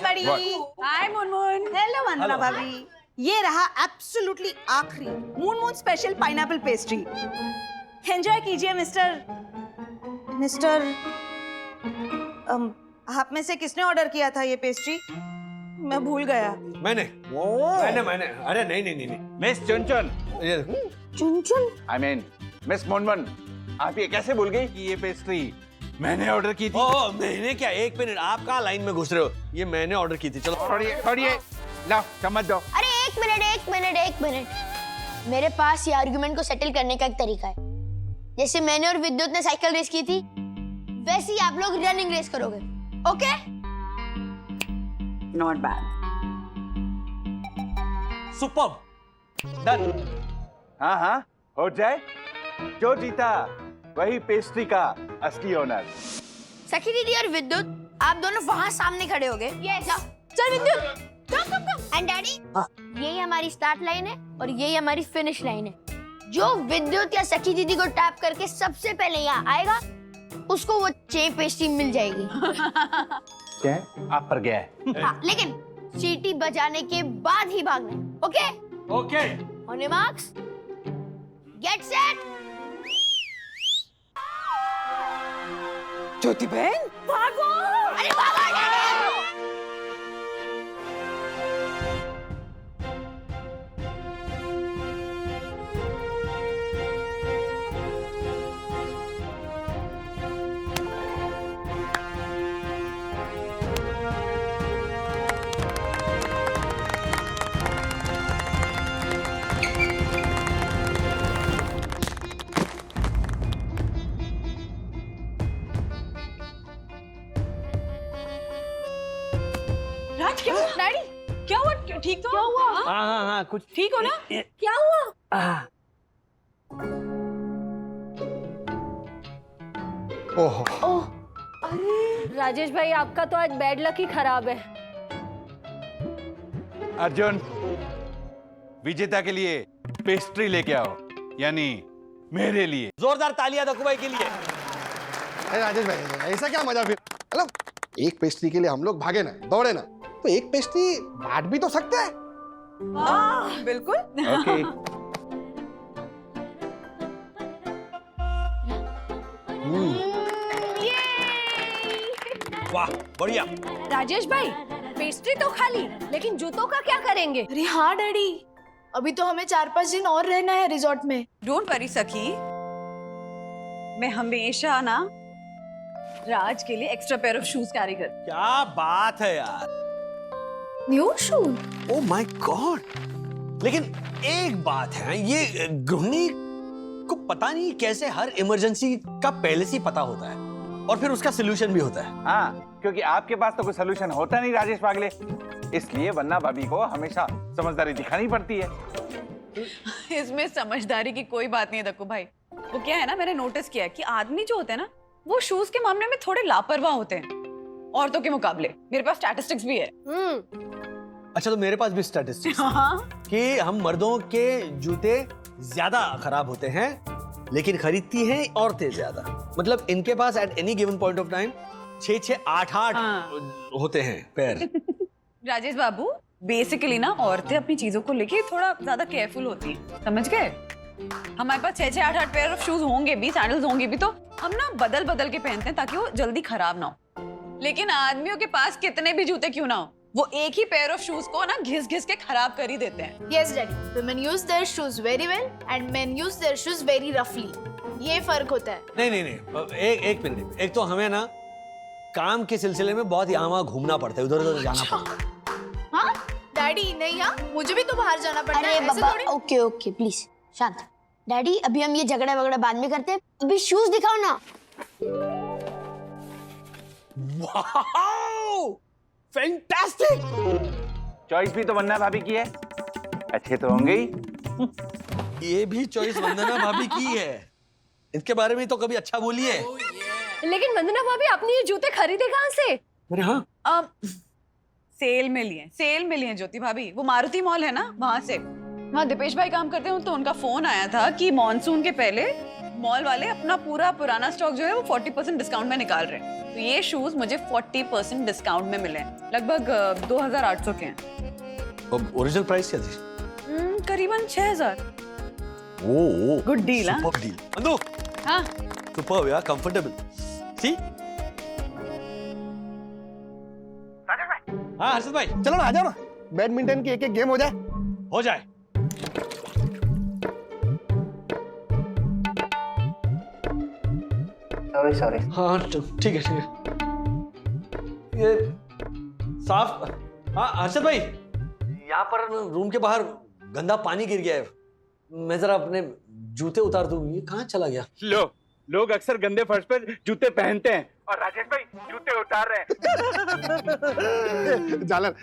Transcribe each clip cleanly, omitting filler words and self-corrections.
Everybody. हाय Munmun. Hello वंदना भाभी। ये रहा एब्सोल्युटली आखिरी moon special pineapple pastry. Enjoy कीजिए मिस्टर आप में से किसने ऑर्डर किया था ये पेस्ट्री? मैं भूल गया। मैंने। अरे नहीं। Miss Chunchun. Chunchun? I mean, miss Munmun, आप ये कैसे भूल गई कि ये पेस्ट्री मैंने ऑर्डर की थी? ओह मैंने क्या, एक मिनट, आप कहाँ लाइन में घुस रहे हो? ये मैंने ऑर्डर की थी। चलो छोड़िए, लाओ चम्मच दो। अरे एक मिनट। मेरे पास ये आर्गुमेंट को सेटल करने का एक तरीका है। जैसे मैंने और विद्युत ने साइकिल रेस की थी, वैसे ही आप लोग रनिंग रेस करोगे। Okay? Not bad. Superb. Done. हाँ, हो जाए। जो जीता वही पेस्ट्री का असली ओनर। सखी दीदी और विद्युत, आप दोनों वहाँ सामने खड़े हो गए। चल विद्युत, कम। एंड डैडी, यही हमारी स्टार्ट लाइन है और यही हमारी फिनिश लाइन है। जो विद्युत या सखी दीदी को टैप करके सबसे पहले यहाँ आएगा, उसको वो चाहिए पेस्ट्री मिल जाएगी। क्या? आप पर गया है। हाँ, लेकिन सीटी बजाने के बाद ही भागना है। Okay? Okay. On your marks, get set. Jyoti बहन भागो। अरे भागो डैडी। राज क्या हुआ? डैडी क्या हुआ? ठीक तो? क्या हुआ? हाँ कुछ ठीक हो ना? क्या हुआ? ओह अरे राजेश भाई, आपका तो आज बैड लक ही खराब है। अर्जुन, विजेता के लिए पेस्ट्री लेके आओ, यानी मेरे लिए। जोरदार तालियां दक्कू भाई के लिए। अरे राजेश भाई, ऐसा क्या मजा? फिर मतलब एक पेस्ट्री के लिए हम लोग भागे ना, दौड़े ना, तो एक पेस्ट्री बांट भी तो सकते हैं। बिल्कुल। ओके। वाह बढ़िया। राजेश भाई, पेस्ट्री तो खा ली, लेकिन जूतों का क्या करेंगे? अरे हाँ डैडी, अभी तो हमें 4-5 दिन और रहना है रिजॉर्ट में। डोंट वरी सखी, मैं हमेशा ना राज के लिए extra pair of shoes carry कर। क्या बात है यार। New shoes? Oh my God. लेकिन एक बात है, ये गृहिणी को पता नहीं कैसे हर इमरजेंसी का पहले से ही पता होता है और फिर उसका सलूशन भी होता है। हाँ, क्योंकि आपके पास तो कोई सलूशन होता नहीं राजेश पागले, इसलिए वन्ना भाभी को हमेशा समझदारी दिखानी पड़ती है। इसमें समझदारी की कोई बात नहीं है दक्कू भाई। वो क्या है ना, मैंने नोटिस किया कि आदमी जो होते हैं ना, वो शूज के मामले में थोड़े लापरवाह होते हैं औरतों के मुकाबले। मेरे पास स्टैटिस्टिक्स भी है। अच्छा, तो मेरे पास भी स्टैटिस्टिक्स हाँ। कि हम मर्दों के जूते ज्यादा खराब होते हैं, लेकिन खरीदती हैं औरतें ज्यादा। मतलब इनके पास at any given point of time 6-6, 8-8 होते हैं पैर। राजेश बाबू, बेसिकली ना औरतें अपनी चीजों को लेके थोड़ा ज्यादा केयरफुल होती हैं, समझ गए? हमारे पास 6-6, 8-8 पेयर ऑफ शूज होंगे भी, सैंडल्स होंगे भी, तो हम ना बदल बदल के पहनते हैं ताकि वो जल्दी खराब ना हो। लेकिन आदमियों के पास कितने भी जूते क्यों ना हो, वो एक ही पेयर ऑफ शूज को ना घिस घिस के खराब कर ही देते हैं। Yes daddy, women use their shoes very well and men use their shoes very roughly. ये फर्क होता है। नहीं, एक मिनट। एक तो हमें ना काम के सिलसिले में बहुत यहाँ वहाँ घूमना पड़ता है, उधर उधर जाना पड़ता है। हाँ डैडी, नहीं हाँ, मुझे भी तो बाहर जाना पड़ता है। अरे बाबा, ओके प्लीज शांत। डैडी, अभी हम ये झगड़ा वगड़ा बाद में करते हैं, अभी शूज दिखाओ ना। Wow, fantastic. चॉइस भी तो वन्ना भाभी की है, अच्छे तो होंगे ही। ये भी चॉइस वंदना भाभी की है, इसके बारे में तो कभी अच्छा बोलिए। लेकिन वंदना भाभी, आपने ये जूते खरीदे कहाँ से? अरे हाँ, सेल में लिए ज्योति भाभी। वो मारुति मॉल है ना, वहां से। वहाँ दीपेश भाई काम करते हैं, तो उनका फोन आया था कि मॉनसून के पहले मॉल वाले अपना पूरा पुराना स्टॉक जो है वो 40% डिस्काउंट में निकाल रहे हैं। तो ये शूज मुझे 40% डिस्काउंट में मिले हैं। लगभग 2800 के हैं। अब ओरिजिनल प्राइस क्या थी? करीबन 6000। ओह Good deal, हाँ? Super deal. अंदो हाँ सुपर यार, कंफर्टेबल। सी हाँ हर्षद भाई, चलो ना, आ जाओ ना, बैडमिंटन की एक एक गेम हो जाए। हो जाए। सॉरी हाँ ठीक है ठीक है। ये साफ। हाँ हर्षद भाई, यहाँ पर रूम के बाहर गंदा पानी गिर गया है। मैं जरा अपने जूते उतार दूं। ये कहाँ चला गया? लो, लोग अक्सर गंदे फर्श पर जूते पहनते हैं और राजेश भाई जूते उतार रहे हैं। जालर,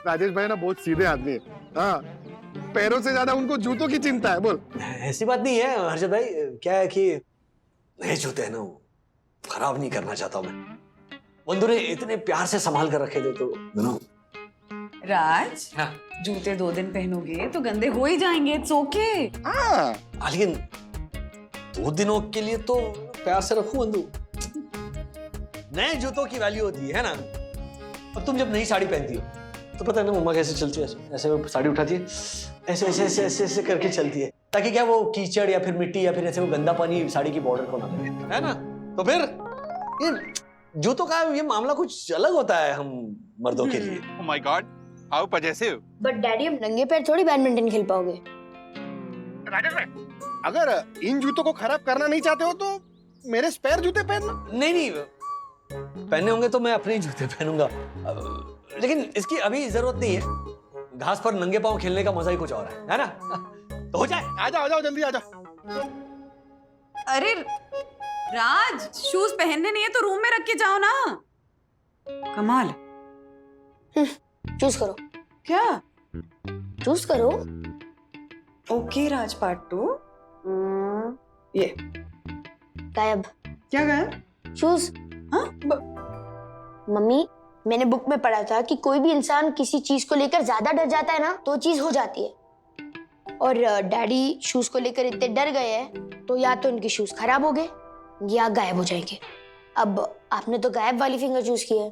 राजेश भाई ना बहुत सीधे आदमी है। हाँ, पैरों से ज्यादा उनको जूतों की चिंता है। बोल। ऐसी बात नहीं है हर्षद भाई, क्या है कि नए जूते हैं ना, वो खराब नहीं करना चाहता मैं। बंधु ने इतने प्यार से संभाल कर रखे थे तो राज, हाँ। जूते 2 दिन पहनोगे तो गंदे हो ही जाएंगे। It's okay. हाँ, लेकिन 2 दिनों के लिए तो प्यार से रखूं बंधु। नए जूतों की वैल्यू होती है ना। अब तुम जब नई साड़ी पहनती हो तो पता है ना मम्मा कैसे चलती है? ऐसे वो साड़ी उठाती है, ऐसे ऐसे ऐसे ऐसे ऐसे करके चलती है, ताकि क्या वो कीचड़ या फिर मिट्टी या फिर ऐसे वो गंदा पानी साड़ी की बॉर्डर को ना लगे, है ना? तो फिर ये जूतों का ये मामला कुछ अलग होता है हम मर्दों के लिए। Oh my God, how possessive. But daddy, हम नंगे पैर थोड़ी बैडमिंटन खेल पाओगे। राजेश भाई, अगर इन जूतों को खराब करना नहीं चाहते हो तो मेरे स्पेयर जूते पहनना। नहीं नहीं, पहने होंगे तो मैं अपने ही जूते पहनूंगा। लेकिन इसकी अभी जरूरत नहीं है। घास पर नंगे पांव खेलने का मजा ही कुछ और है ना? तो हो जाए। आ जाओ जल्दी आ जाओ। अरे राज, शूज पहनने नहीं है तो रूम में रख के जाओ ना। कमाल। चूज करो। क्या? चूज करो। ओके राज, पार्ट 2। ये गायब। क्या गया? चूज। हाँ? मम्मी, मैंने बुक में पढ़ा था कि कोई भी इंसान किसी चीज को लेकर ज्यादा डर जाता है ना तो चीज हो जाती है। और डैडी शूज को लेकर इतने डर गए हैं तो या तो उनके शूज खराब हो गए या गायब हो जाएंगे। अब आपने तो गायब वाली फिंगर चूज की है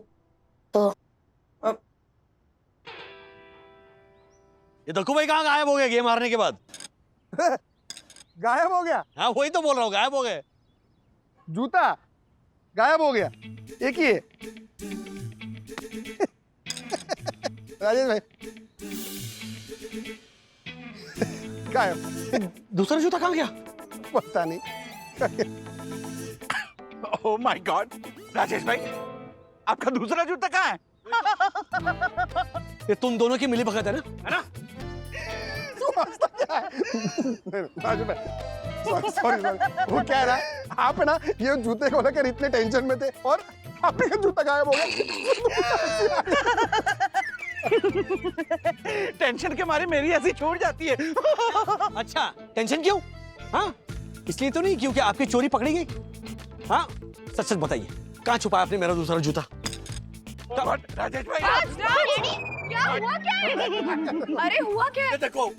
तो ये दक्कू भाई कहाँ गायब हो गए गेम हारने के बाद? गायब हो गया? हाँ वही तो बोल रहा हूँ, गायब हो गए। जूता गायब हो गया। एक ही है। राजेश भाई गायब। दूसरा जूता कहाँ गया? पता नहीं। Oh my God, राजेश भाई, आपका दूसरा जूता कहाँ है? ये तुम दोनों की मिली भगत है ना? राजेश भाई सॉरी, वो क्या है ना, आप ना ये जूते को लेकर इतने टेंशन में थे और आपका जूता गायब हो गया। टेंशन के मारे मेरी ऐसी छूट जाती है। अच्छा, टेंशन क्यों? हाँ, इसलिए तो नहीं क्योंकि आपकी चोरी पकड़ी गई। हाँ, सच सच बताइए, कहाँ छुपाया आपने मेरा दूसरा जूता? Oh God, राजेश भाई, क्या हुआ? क्या है? अरे हुआ क्या? ये देखो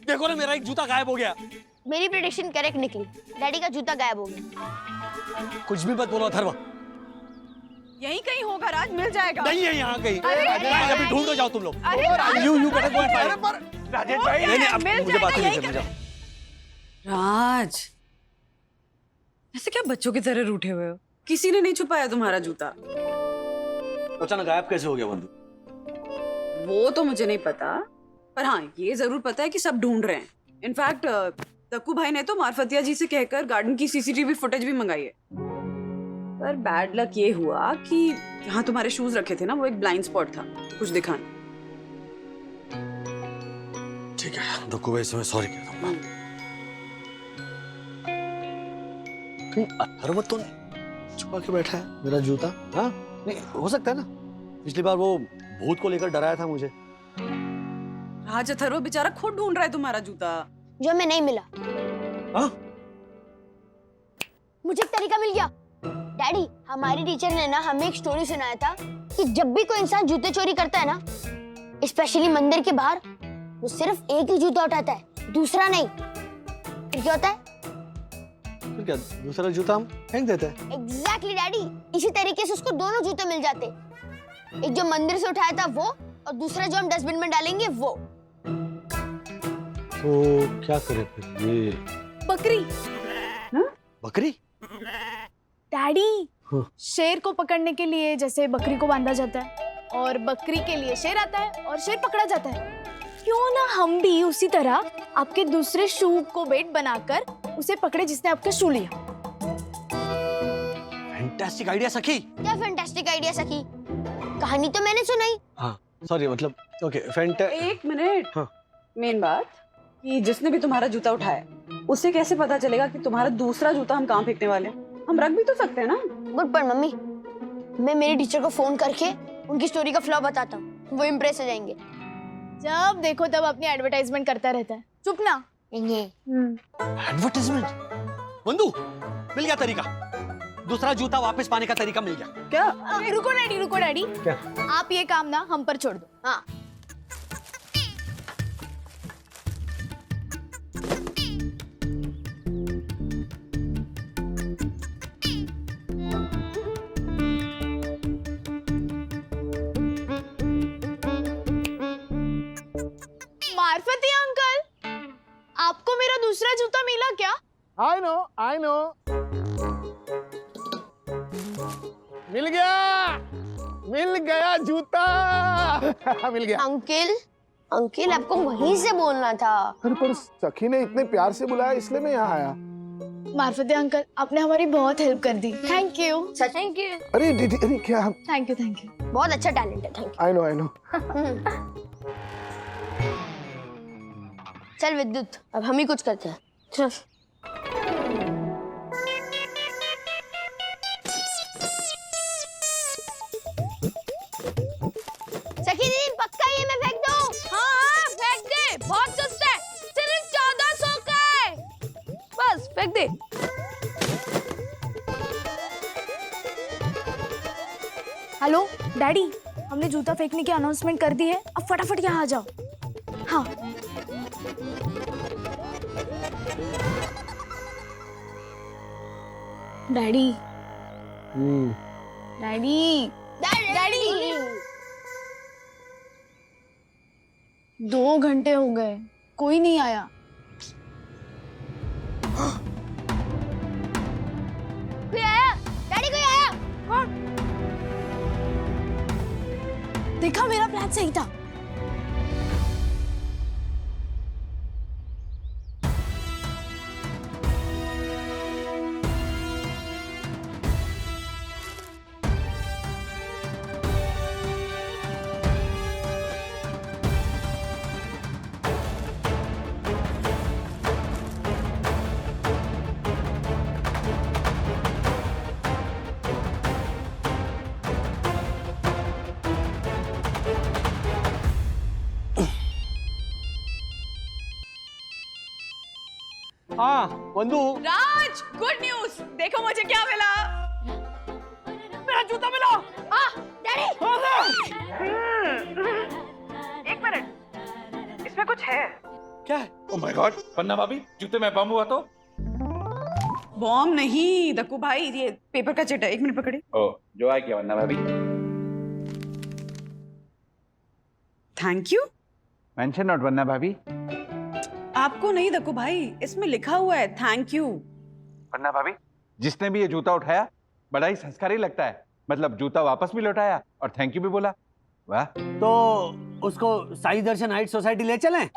देखो ना, मेरा एक जूता गायब हो गया। मेरी प्रेडिक्शन करेक्ट निकली। डैडी का जूता गायब हो गया। कुछ भी मत बोलो अथर्व। यहीं कहीं होगा राज, मिल जाएगा। नहीं है यहाँ कहीं। अरे, अभी ढूंढो जाओ तुम लोग। अरे Raj, you better go and find. Rajesh भाई, नहीं अब मिल मुझे बात जाएगा, नहीं यहीं करनी। जाओ। राज, ऐसे क्या बच्चों की तरह रूठे हुए हो? किसी ने नहीं छुपाया तुम्हारा जूता। अचानक गायब कैसे हो गया बंधु? वो तो मुझे नहीं पता, पर हाँ ये जरूर पता है कि सब ढूंढ रहे हैं। इनफैक्ट दक्कू भाई ने तो मार्फतिया जी से कहकर गार्डन की सीसीटीवी फुटेज भी मंगाई है। पर बैड लक ये हुआ कि यहाँ तुम्हारे शूज रखे थे ना, वो एक ब्लाइंड स्पॉट था, कुछ दिखा नहीं। ठीक है दक्कू भाई, मैं सॉरी कहता हूँ। अथर्व तो छुपा के बैठा है मेरा जूता? हाँ नहीं हो सकता है ना, पिछली बार वो भूत को लेकर डराया था मुझे। राज, अथर्व बेचारा खुद ढूंढ रहा है तुम्हारा जूता। जो हमें नहीं मिला। हाँ? मुझे एक तरीका मिल गया। डैडी, हमारी टीचर ने ना हमें एक स्टोरी सुनाया था कि जब भी कोई इंसान जूते चोरी करता है ना, स्पेशली मंदिर के बाहर, वो सिर्फ एक ही जूता उठाता है, दूसरा नहीं। फिर क्या होता है? फिर क्या, दूसरा जूता हम फेंक देते हैं। एग्जैक्टली डैडी, इसी तरीके से उसको दोनों जूते मिल जाते। एक जो मंदिर से उठाया था वो, और दूसरा जो हम डस्टबिन में डालेंगे वो। तो क्या करें फिर? ये बकरी। बकरी? डैडी, हाँ। शेर को पकड़ने के लिए जैसे बकरी को बांधा जाता है, और बकरी के लिए शेर आता है और शेर पकड़ा जाता है, क्यों ना हम भी उसी तरह आपके दूसरे शू को बेट बनाकर उसे पकड़े जिसने आपका शू लिया। फैंटास्टिक आइडिया सखी। क्या फैंटास्टिक आइडिया सखी, कहानी तो मैंने सुनाई। हाँ सॉरी, मतलब ओके एक मिनट। हाँ। मेन बात कि जिसने भी तुम्हारा जूता उठाया उसे कैसे पता चलेगा कि तुम्हारा दूसरा जूता हम कहाँ फेंकने वाले हैं? हम रख भी तो सकते हैं ना। गुड पर मम्मी, मैं मेरे टीचर को फोन करके उनकी स्टोरी का फ्लॉ बताता हूँ, वो इम्प्रेस हो जाएंगे। जब देखो तब अपनी एडवर्टाइजमेंट करता रहता है, चुप ना। एडवर्टाइजमेंट। बंधु, मिल गया तरीका, दूसरा जूता वापस पाने का तरीका मिल गया। क्या? रुको डैडी, रुको डैडी, क्या? आप ये काम ना हम पर छोड़ दो। हाँ, मार्फती अंकल, आपको मेरा दूसरा जूता मिला क्या? आई नो मिल गया जूता। मिल गया। अंकल आपको वहीं से बोलना था। अरे पर सखी ने इतने प्यार से बुलाया इसलिए मैं यहाँ आया। मार्फती अंकल, आपने हमारी बहुत हेल्प कर दी, थैंक यू। Thank you. अरे अरे क्या, थैंक यू। बहुत अच्छा टैलेंट है, थैंक आई नो यू। चल विद्युत, अब हम ही कुछ करते हैं। चल। सखी दीदी, पक्का ये मैं फेंक दूं? हाँ फेंक दे, बहुत सस्ता है, सिर्फ 1400 का है, बस फेंक दे। हेलो डैडी, हमने जूता फेंकने की अनाउंसमेंट कर दी है, अब फटाफट यहाँ आ जाओ। हाँ। डैडी, डैडी, डैडी 2 घंटे हो गए, कोई नहीं आया। कोई आया? डैडी कोई आया? कौन? देखा, मेरा प्लान सही था। हाँ बंधु, राज, गुड न्यूज, देखो मुझे क्या मिला। मेरा जूता मिला। डैडी, एक मिनट, इसमें कुछ है। क्या है? ओह माय गॉड, पन्ना भाभी, जूते में बम हुआ तो? बॉम्ब नहीं दक्कू भाई, ये पेपर का चिट है। एक मिनट पकड़े। ओह, जो आ गया पन्ना भाभी। Thank you. मेंशन नॉट पन्ना भाभी। आपको नहीं दक्कू भाई, इसमें लिखा हुआ है थैंक यू। पन्ना भाभी, जिसने भी ये जूता उठाया बड़ा ही संस्कारी लगता है, मतलब जूता वापस भी लौटाया और थैंक यू भी बोला। वाह। तो उसको साई दर्शन हाइट सोसाइटी ले चलें?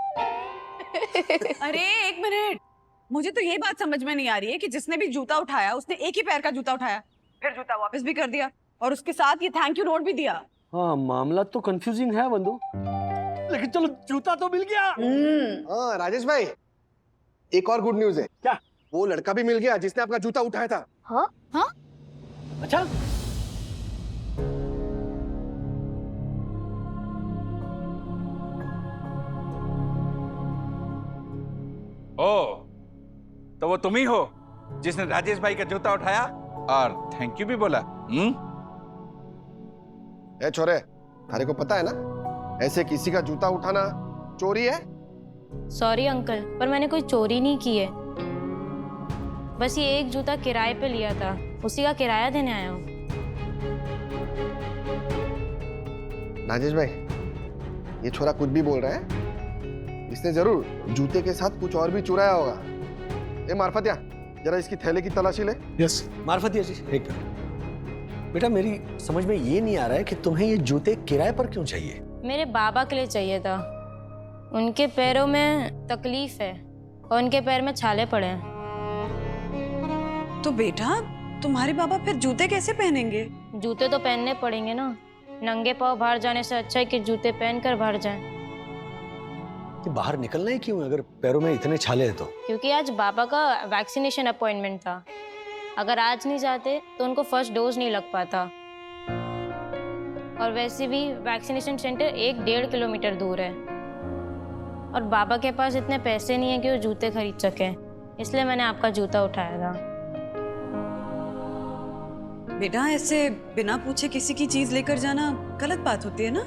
अरे एक मिनट, मुझे तो ये बात समझ में नहीं आ रही है कि जिसने भी जूता उठाया उसने एक ही पैर का जूता उठाया, फिर जूता वापस भी कर दिया और उसके साथ ये थैंक यू नोट भी दिया। हाँ, मामला तो कंफ्यूजिंग है बंधु, लेकिन चलो जूता तो मिल गया। हाँ राजेश भाई, एक और गुड न्यूज है। क्या? वो लड़का भी मिल गया जिसने आपका जूता उठाया था। हाँ? अच्छा, ओह, तो वो तुम ही हो जिसने राजेश भाई का जूता उठाया और थैंक यू भी बोला। ए छोरे, थारे को पता है ना, ऐसे किसी का जूता उठाना चोरी है। सॉरी अंकल, पर मैंने कोई चोरी नहीं की है। बस ये एक जूता किराए पे लिया था, उसी का किराया देने आया हूँ। राजेश भाई, ये छोरा कुछ भी बोल रहा है, इसने जरूर जूते के साथ कुछ और भी चुराया होगा। ए मार्फतिया, जरा इसकी थैले की तलाशी ले। यस मार्फतिया जी, एक मिनट। बेटा मेरी समझ में ये नहीं आ रहा है कि तुम्हें ये जूते किराए पर क्यों चाहिए? मेरे बाबा के लिए चाहिए था। उनके पैरों में तकलीफ है और उनके पैर में छाले पड़े हैं। तो बेटा तुम्हारे बाबा फिर जूते कैसे पहनेंगे? जूते तो पहनने पड़ेंगे ना। नंगे पाँव बाहर जाने से अच्छा है कि जूते पहनकर बाहर जाएं। कि बाहर निकलना ही क्यों अगर पैरों में इतने छाले हैं तो? क्योंकि आज बाबा का वैक्सीनेशन अपॉइंटमेंट था। अगर आज नहीं जाते तो उनको फर्स्ट डोज नहीं लग पाता। और वैसे भी वैक्सीनेशन सेंटर 1-1.5 किलोमीटर दूर है और बाबा के पास इतने पैसे नहीं है कि वो जूते खरीद सके। इसलिए मैंने आपका जूता उठाया था। बेटा ऐसे बिना पूछे किसी की चीज लेकर जाना गलत बात होती है ना।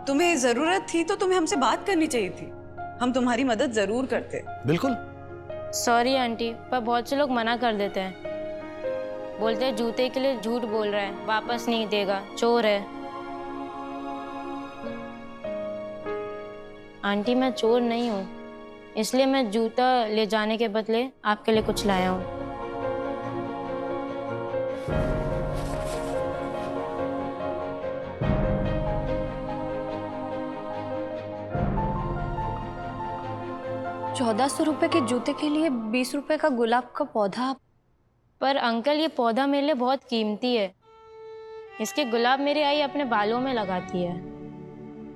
तुम्हें जरूरत थी तो तुम्हें हमसे बात करनी चाहिए थी। हम तुम्हारी मदद जरूर करते। बिल्कुल। सॉरी आंटी, पर बहुत से लोग मना कर देते हैं। बोलते हैं जूते के लिए झूठ बोल रहा है, वापस नहीं देगा, चोर है। आंटी मैं चोर नहीं हूँ, इसलिए मैं जूता ले जाने के बदले आपके लिए कुछ लाया हूँ। ₹1400 के जूते के लिए 20 रुपए का गुलाब का पौधा। पर अंकल ये पौधा मेरे लिए बहुत कीमती है। इसके गुलाब मेरी आई अपने बालों में लगाती है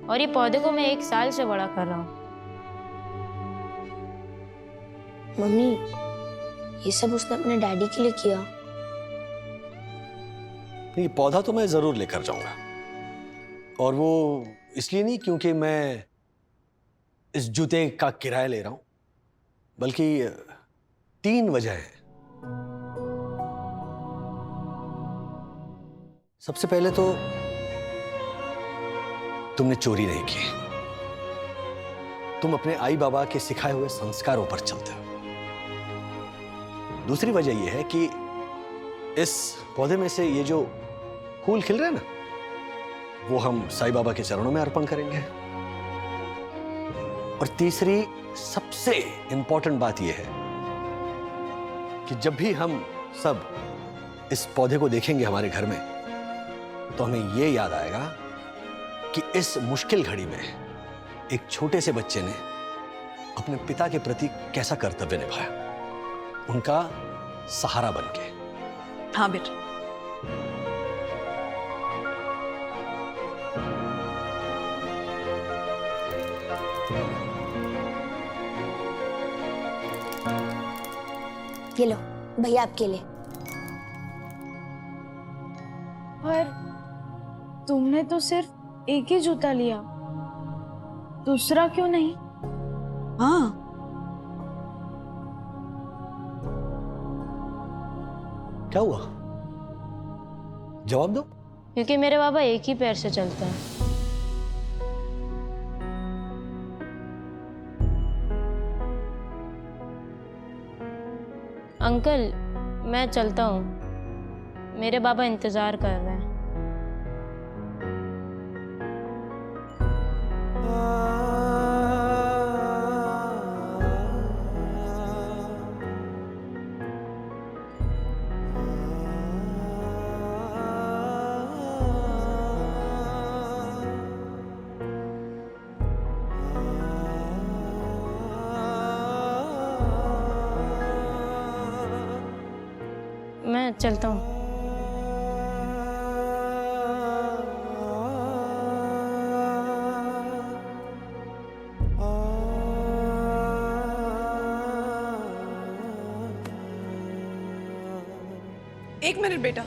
और ये पौधे को मैं 1 साल से बड़ा कर रहा हूँ। मम्मी, ये सब उसने अपने डैडी के लिए किया। ये पौधा तो मैं जरूर लेकर जाऊंगा, और वो इसलिए नहीं क्योंकि मैं इस जूते का किराया ले रहा हूं, बल्कि 3 वजह है। सबसे पहले तो तुमने चोरी नहीं की, तुम अपने आई बाबा के सिखाए हुए संस्कारों पर चलते हो। दूसरी वजह यह है कि इस पौधे में से ये जो फूल खिल रहे हैं ना, वो हम साईं बाबा के चरणों में अर्पण करेंगे। और तीसरी सबसे इंपॉर्टेंट बात यह है कि जब भी हम सब इस पौधे को देखेंगे हमारे घर में, तो हमें यह याद आएगा कि इस मुश्किल घड़ी में एक छोटे से बच्चे ने अपने पिता के प्रति कैसा कर्तव्य निभाया, उनका सहारा बनके। हाँ बेटा। ये लो भैया आपके लिए। पर तुमने तो सिर्फ एक ही जूता लिया, दूसरा क्यों नहीं? हाँ क्या हुआ, जवाब दो। क्योंकि मेरे बाबा एक ही पैर से चलते हैं। अंकल मैं चलता हूँ, मेरे बाबा इंतजार कर रहे हैं। मैं चलता हूँ। एक मिनट बेटा।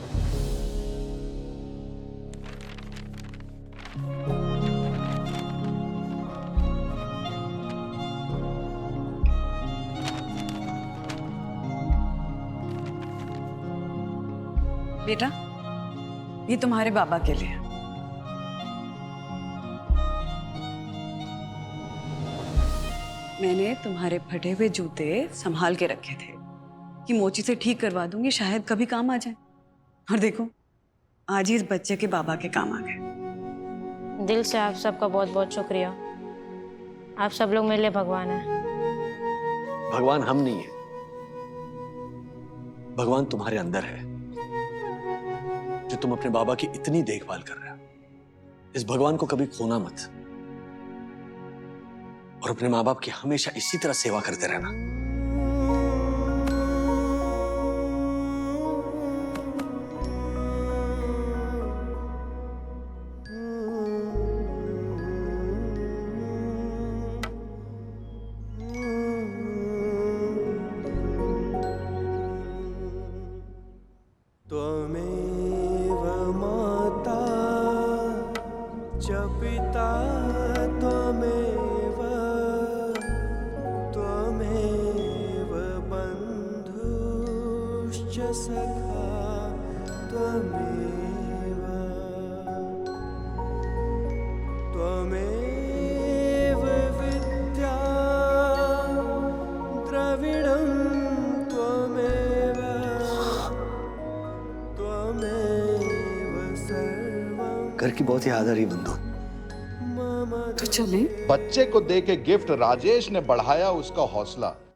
बेटा ये तुम्हारे बाबा के लिए। मैंने तुम्हारे फटे हुए जूते संभाल के रखे थे कि मोची से ठीक करवा दूंगी, शायद कभी काम आ जाए। और देखो आज ही इस बच्चे के बाबा के काम आ गए। दिल से आप सबका बहुत बहुत शुक्रिया। आप सब लोग मेरे लिए भगवान हैं। भगवान हम नहीं है, भगवान तुम्हारे अंदर है, जो तुम अपने बाबा की इतनी देखभाल कर रहे हो। इस भगवान को कभी खोना मत, और अपने माँ बाप की हमेशा इसी तरह सेवा करते रहना। त्वमेव माता च पिता त्वमेव त्वमेव बन्धुश्च सखा त्वमेव त्वमेव विद्या द्रविणं त्वमेव घर की बहुत याद आ रही बंधु। तो चले। बच्चे को दे के गिफ्ट राजेश ने बढ़ाया उसका हौसला।